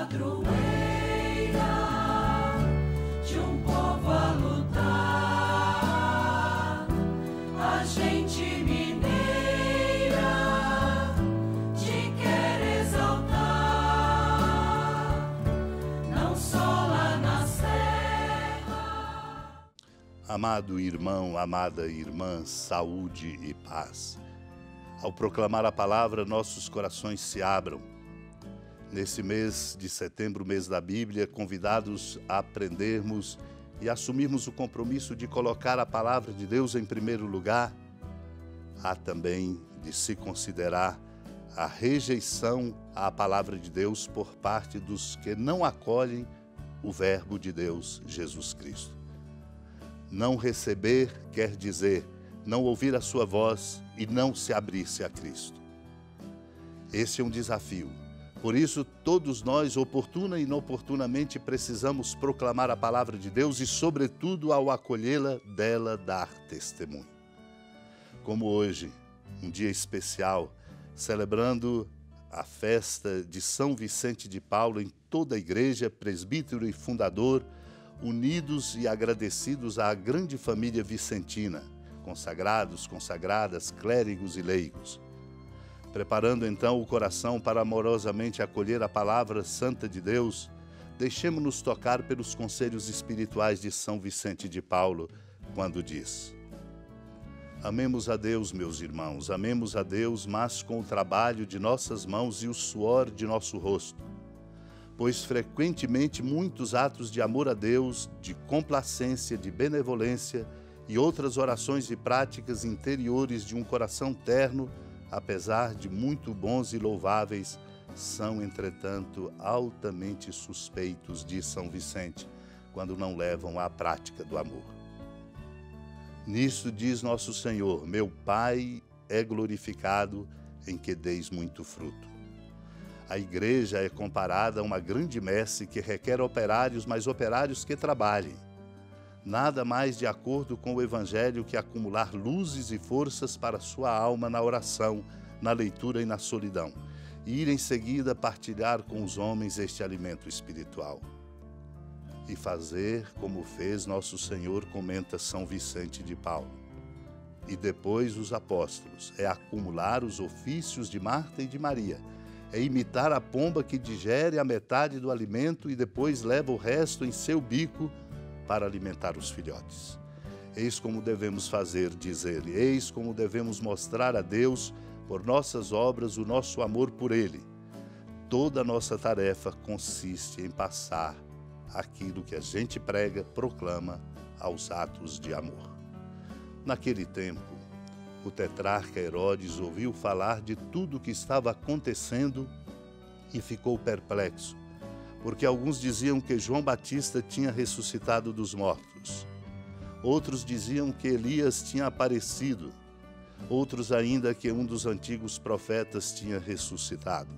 padroeira de um povo a lutar, a gente mineira te quer exaltar, não só lá na serra. Amado irmão, amada irmã, saúde e paz. Ao proclamar a palavra, nossos corações se abram. Nesse mês de setembro, mês da Bíblia, convidados a aprendermos e assumirmos o compromisso de colocar a palavra de Deus em primeiro lugar, há também de se considerar a rejeição à palavra de Deus por parte dos que não acolhem o Verbo de Deus, Jesus Cristo. Não receber quer dizer não ouvir a sua voz e não se abrir-se a Cristo. Esse é um desafio. Por isso, todos nós, oportuna e inoportunamente, precisamos proclamar a palavra de Deus e, sobretudo, ao acolhê-la, dela dar testemunho. Como hoje, um dia especial, celebrando a festa de São Vicente de Paulo em toda a igreja, presbítero e fundador, unidos e agradecidos à grande família vicentina, consagrados, consagradas, clérigos e leigos. Preparando então o coração para amorosamente acolher a palavra santa de Deus, deixemo-nos tocar pelos conselhos espirituais de São Vicente de Paulo, quando diz: amemos a Deus, meus irmãos, amemos a Deus, mas com o trabalho de nossas mãos e o suor de nosso rosto. Pois frequentemente muitos atos de amor a Deus, de complacência, de benevolência e outras orações e práticas interiores de um coração terno, apesar de muito bons e louváveis, são, entretanto, altamente suspeitos, diz São Vicente, quando não levam à prática do amor. Nisso diz nosso Senhor: meu Pai é glorificado em que deis muito fruto. A igreja é comparada a uma grande messe que requer operários, mas operários que trabalhem. Nada mais de acordo com o Evangelho que acumular luzes e forças para sua alma na oração, na leitura e na solidão, e ir em seguida partilhar com os homens este alimento espiritual. E fazer como fez nosso Senhor, comenta São Vicente de Paulo. E depois os apóstolos, é acumular os ofícios de Marta e de Maria, é imitar a pomba que digere a metade do alimento e depois leva o resto em seu bico para alimentar os filhotes. Eis como devemos fazer, diz ele, eis como devemos mostrar a Deus, por nossas obras, o nosso amor por Ele. Toda a nossa tarefa consiste em passar aquilo que a gente prega, proclama, aos atos de amor. Naquele tempo, o tetrarca Herodes ouviu falar de tudo o que estava acontecendo e ficou perplexo, porque alguns diziam que João Batista tinha ressuscitado dos mortos. Outros diziam que Elias tinha aparecido. Outros ainda que um dos antigos profetas tinha ressuscitado.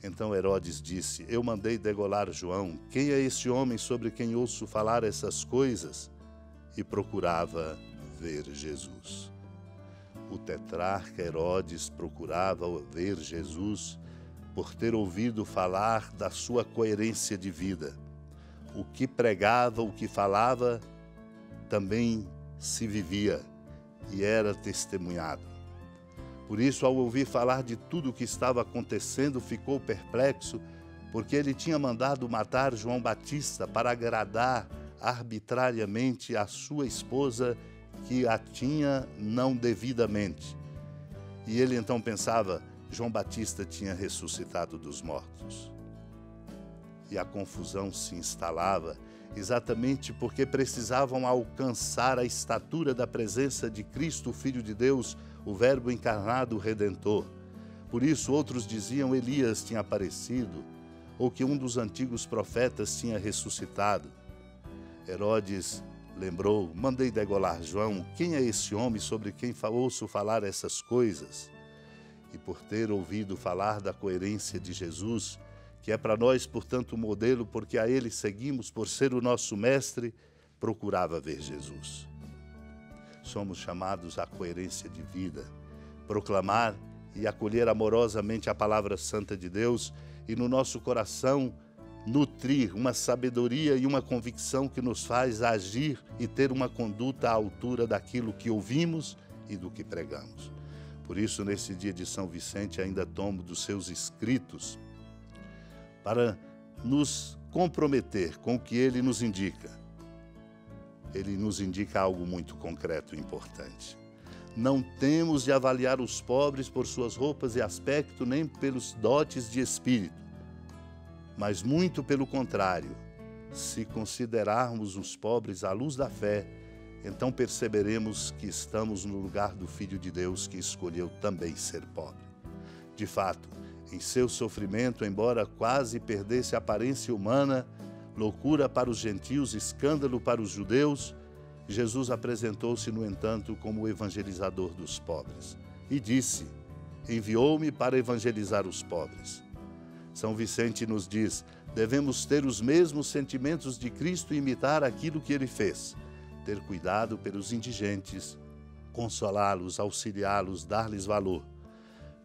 Então Herodes disse: eu mandei degolar João. Quem é esse homem sobre quem ouço falar essas coisas? E procurava ver Jesus. O tetrarca Herodes procurava ver Jesus por ter ouvido falar da sua coerência de vida. O que pregava, o que falava, também se vivia e era testemunhado. Por isso, ao ouvir falar de tudo o que estava acontecendo, ficou perplexo, porque ele tinha mandado matar João Batista para agradar arbitrariamente a sua esposa, que a tinha não devidamente. E ele então pensava: João Batista tinha ressuscitado dos mortos. E a confusão se instalava exatamente porque precisavam alcançar a estatura da presença de Cristo, o Filho de Deus, o Verbo encarnado, o Redentor. Por isso outros diziam Elias tinha aparecido, ou que um dos antigos profetas tinha ressuscitado. Herodes lembrou: mandei degolar João. Quem é esse homem sobre quem ouço falar essas coisas? E por ter ouvido falar da coerência de Jesus, que é para nós, portanto, modelo, porque a Ele seguimos por ser o nosso mestre, procurava ver Jesus. Somos chamados à coerência de vida, proclamar e acolher amorosamente a palavra santa de Deus e no nosso coração nutrir uma sabedoria e uma convicção que nos faz agir e ter uma conduta à altura daquilo que ouvimos e do que pregamos. Por isso, nesse dia de São Vicente, ainda tomo dos seus escritos para nos comprometer com o que ele nos indica. Ele nos indica algo muito concreto e importante. Não temos de avaliar os pobres por suas roupas e aspecto, nem pelos dotes de espírito, mas muito pelo contrário. Se considerarmos os pobres à luz da fé, então perceberemos que estamos no lugar do Filho de Deus, que escolheu também ser pobre. De fato, em seu sofrimento, embora quase perdesse a aparência humana, loucura para os gentios, escândalo para os judeus, Jesus apresentou-se, no entanto, como o evangelizador dos pobres. E disse: enviou-me para evangelizar os pobres. São Vicente nos diz: devemos ter os mesmos sentimentos de Cristo e imitar aquilo que ele fez. Ter cuidado pelos indigentes, consolá-los, auxiliá-los, dar-lhes valor.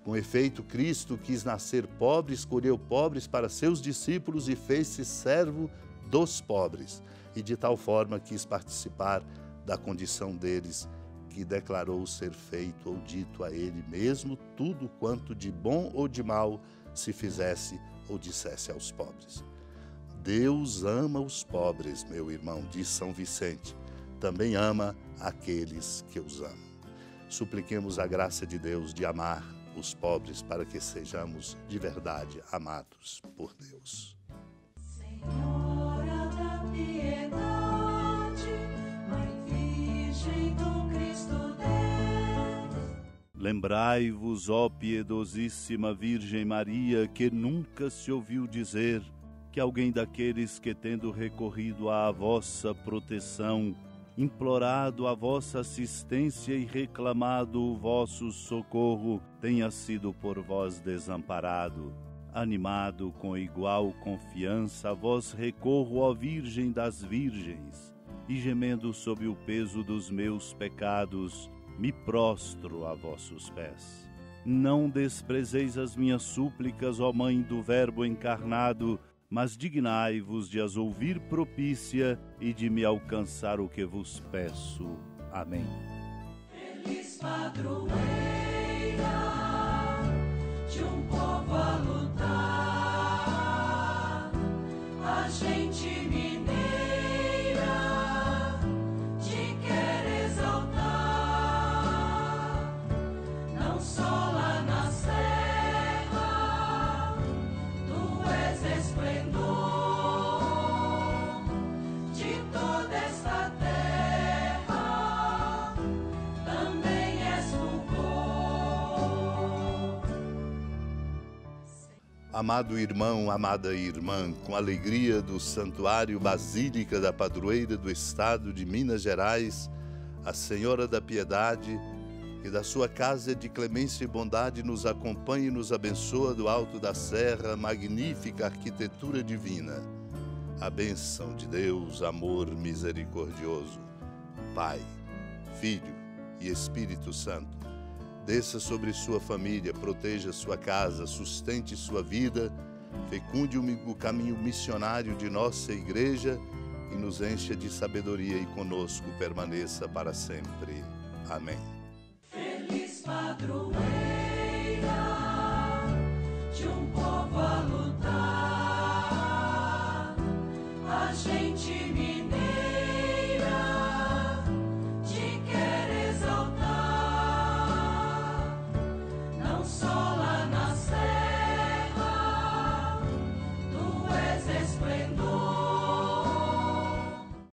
Com efeito, Cristo quis nascer pobre, escolheu pobres para seus discípulos e fez-se servo dos pobres, e de tal forma quis participar da condição deles, que declarou ser feito ou dito a ele mesmo tudo quanto de bom ou de mal se fizesse ou dissesse aos pobres. Deus ama os pobres, meu irmão, diz São Vicente, também ama aqueles que os amam. Supliquemos a graça de Deus de amar os pobres para que sejamos de verdade amados por Deus. Senhora da piedade, Mãe Virgem do Cristo Deus. Lembrai-vos, ó piedosíssima Virgem Maria, que nunca se ouviu dizer que alguém daqueles que, tendo recorrido à vossa proteção, implorado a vossa assistência e reclamado o vosso socorro, tenha sido por vós desamparado. Animado com igual confiança, a vós recorro, ó Virgem das Virgens, e gemendo sob o peso dos meus pecados, me prostro a vossos pés. Não desprezeis as minhas súplicas, ó Mãe do Verbo encarnado, mas dignai-vos de as ouvir propícia e de me alcançar o que vos peço. Amém. Feliz padroeira de um povo a lutar, a gente mineira te quer exaltar, não só lá na serra, tu és esplendor de toda esta terra, também és fulgor. Amado irmão, amada irmã, com alegria do Santuário Basílica da Padroeira do Estado de Minas Gerais, a Senhora da Piedade, que da sua casa de clemência e bondade nos acompanhe e nos abençoa do alto da serra, magnífica arquitetura divina. A bênção de Deus, amor misericordioso, Pai, Filho e Espírito Santo, desça sobre sua família, proteja sua casa, sustente sua vida, fecunde o caminho missionário de nossa igreja e nos encha de sabedoria e conosco permaneça para sempre. Amém. Feliz padroeira de um povo a